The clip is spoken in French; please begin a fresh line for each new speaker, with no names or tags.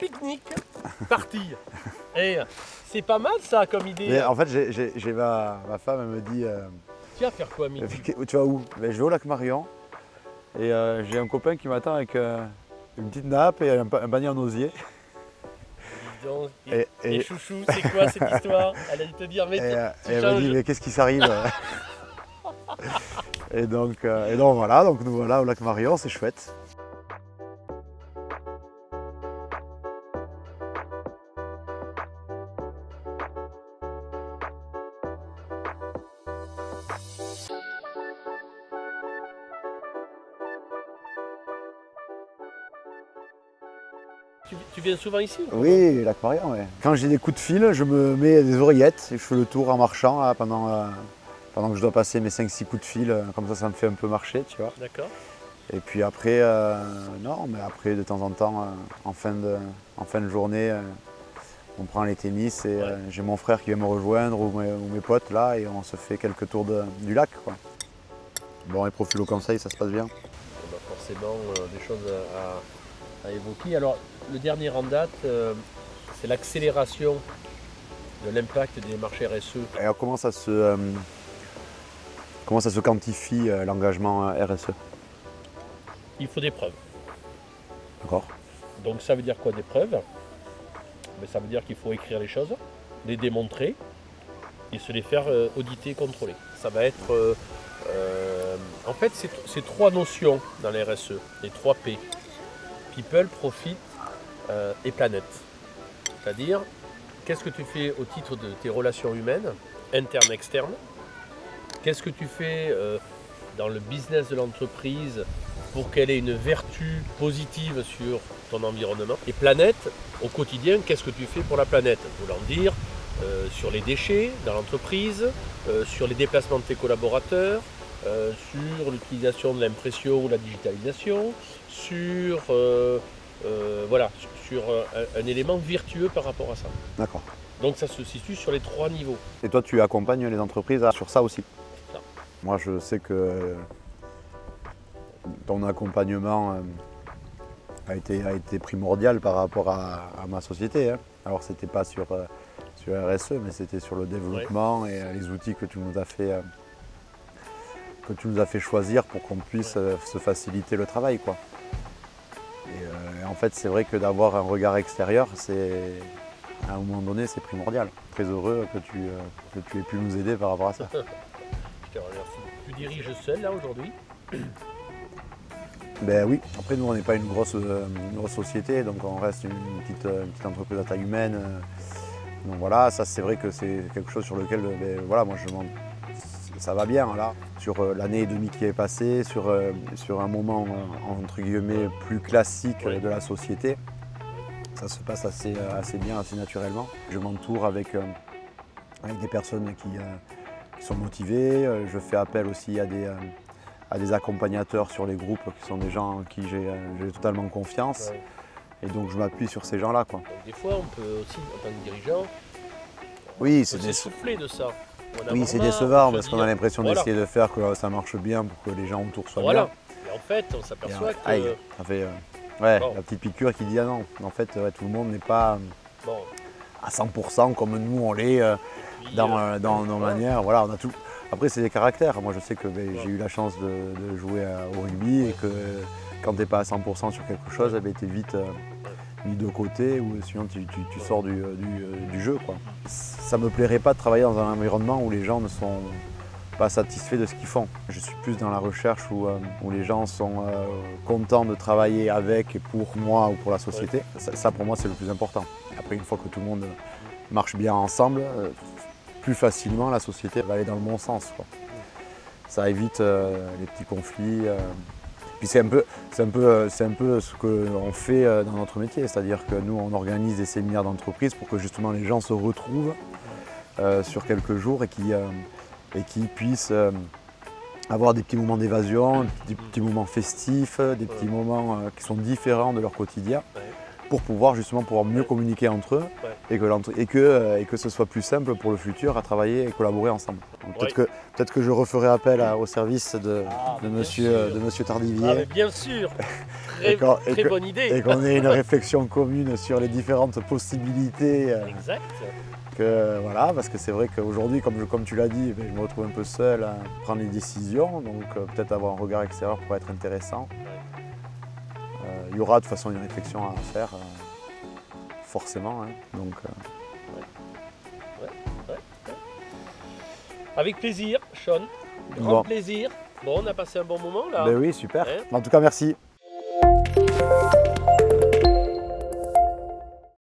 pique-nique, parti. Et c'est pas mal ça comme idée.
Mais en fait, j'ai ma femme, elle me dit
Tu vas faire quoi, midi?
tu vas où? Ben, je vais au lac Marion et j'ai un copain qui m'attend avec une petite nappe et un panier en osier.
Dis donc,
Et-
et chouchou, c'est quoi cette histoire? Elle allait te dire, mais
Et,
tu
et elle me
changes.
dit mais qu'est-ce qui s'arrive? et donc voilà, donc nous voilà au lac Marion, c'est chouette.
Tu viens souvent ici ou pas?
Oui, lac Marion, ouais. Quand j'ai des coups de fil, je me mets des oreillettes et je fais le tour en marchant là, pendant que je dois passer mes 5-6 coups de fil, comme ça me fait un peu marcher, tu vois.
D'accord.
Et puis après, non, mais après de temps en temps, en fin de journée, on prend les tennis et
Ouais.
j'ai mon frère qui vient me rejoindre ou mes potes là et on se fait quelques tours du lac, quoi. Bon, et profil au conseil, ça se passe bien.
On a forcément des choses à évoquer. Alors, le dernier en date, c'est l'accélération de l'impact des marchés RSE.
Et alors, comment ça se quantifie l'engagement RSE?
Il faut des preuves.
D'accord.
Donc ça veut dire quoi des preuves? Mais ça veut dire qu'il faut écrire les choses, les démontrer et se les faire auditer, contrôler. Ça va être... en fait, c'est trois notions dans les RSE, les 3 P. People, Profit et Planète. C'est-à-dire, qu'est-ce que tu fais au titre de tes relations humaines, internes, externes? Qu'est-ce que tu fais dans le business de l'entreprise pour qu'elle ait une vertu positive sur ton environnement? Et planète, au quotidien, qu'est-ce que tu fais pour la planète? Voulant dire sur les déchets dans l'entreprise, sur les déplacements de tes collaborateurs, sur l'utilisation de l'impression ou la digitalisation, sur un élément vertueux par rapport à ça.
D'accord.
Donc ça se situe sur les 3 niveaux.
Et toi, tu accompagnes les entreprises sur ça aussi?
Ça.
Moi, je sais que ton accompagnement a été primordial par rapport à ma société, hein. Alors, c'était pas sur RSE, mais c'était sur le développement et les outils que tu nous as fait choisir pour qu'on puisse se faciliter le travail, quoi. Et en fait, c'est vrai que d'avoir un regard extérieur, à un moment donné, c'est primordial. Très heureux que tu aies pu nous aider par rapport à ça.
Je te remercie. Tu diriges seul là aujourd'hui?
Ben oui, après nous on n'est pas une grosse société, donc on reste une petite entreprise à taille humaine. Donc voilà, ça c'est vrai que c'est quelque chose sur lequel voilà, moi ça va bien là. Sur l'année et demie qui est passée, sur un moment entre guillemets plus classique de la société, ça se passe assez bien, assez naturellement. Je m'entoure avec des personnes qui sont motivées, je fais appel aussi à des accompagnateurs sur les groupes qui sont des gens en qui j'ai totalement confiance.
Ouais.
Et donc je m'appuie sur ces gens-là, quoi.
Donc des fois, on peut aussi, en tant que dirigeant,
Oui,
se souffler de ça.
oui, c'est
marre,
décevant
on peut
parce qu'on
dire,
a l'impression
voilà.
d'essayer de faire que ça marche bien pour que les gens autour soient
Voilà.
bien.
Et en fait, on
Et,
s'aperçoit
aïe,
que
ça fait
Bon.
la petite piqûre qui dit ah non, en fait tout le monde n'est pas
bon,
à 100% comme nous on l'est
puis,
dans nos
voilà.
manières. Voilà, on a tout. Après c'est des caractères. Moi je sais que j'ai eu la chance de jouer au rugby et que quand t'es pas à 100% sur quelque chose, t'es vite mis de côté ou sinon tu sors du jeu, quoi. Ça me plairait pas de travailler dans un environnement où les gens ne sont pas satisfaits de ce qu'ils font. Je suis plus dans la recherche où les gens sont contents de travailler avec et pour moi ou pour la société. Ça pour moi c'est le plus important. Après une fois que tout le monde marche bien ensemble, plus facilement la société va aller dans le bon sens, quoi. Ça évite les petits conflits. Puis c'est un peu ce qu'on fait dans notre métier, c'est-à-dire que nous on organise des séminaires d'entreprise pour que justement les gens se retrouvent sur quelques jours et qui puissent avoir des petits moments d'évasion, des petits moments festifs, des petits moments qui sont différents de leur quotidien, pour pouvoir justement mieux communiquer entre eux
Ouais.
et que ce soit plus simple pour le futur à travailler et collaborer ensemble. Donc peut-être que je referai appel au service de
bien
monsieur
sûr.
Tardivier.
Ah, mais bien sûr, très bonne idée.
Et qu'on ait une réflexion commune sur les différentes possibilités.
Exact.
Voilà, parce que c'est vrai qu'aujourd'hui, comme tu l'as dit, je me retrouve un peu seul à prendre les décisions, donc peut-être avoir un regard extérieur pourrait être intéressant. Il y aura de toute façon une réflexion à faire, forcément. Hein, donc,
Ouais. Avec plaisir, Sean. Grand
Bon.
plaisir. Bon, on a passé un bon moment là.
Ben oui, super.
Hein?
En tout cas, merci.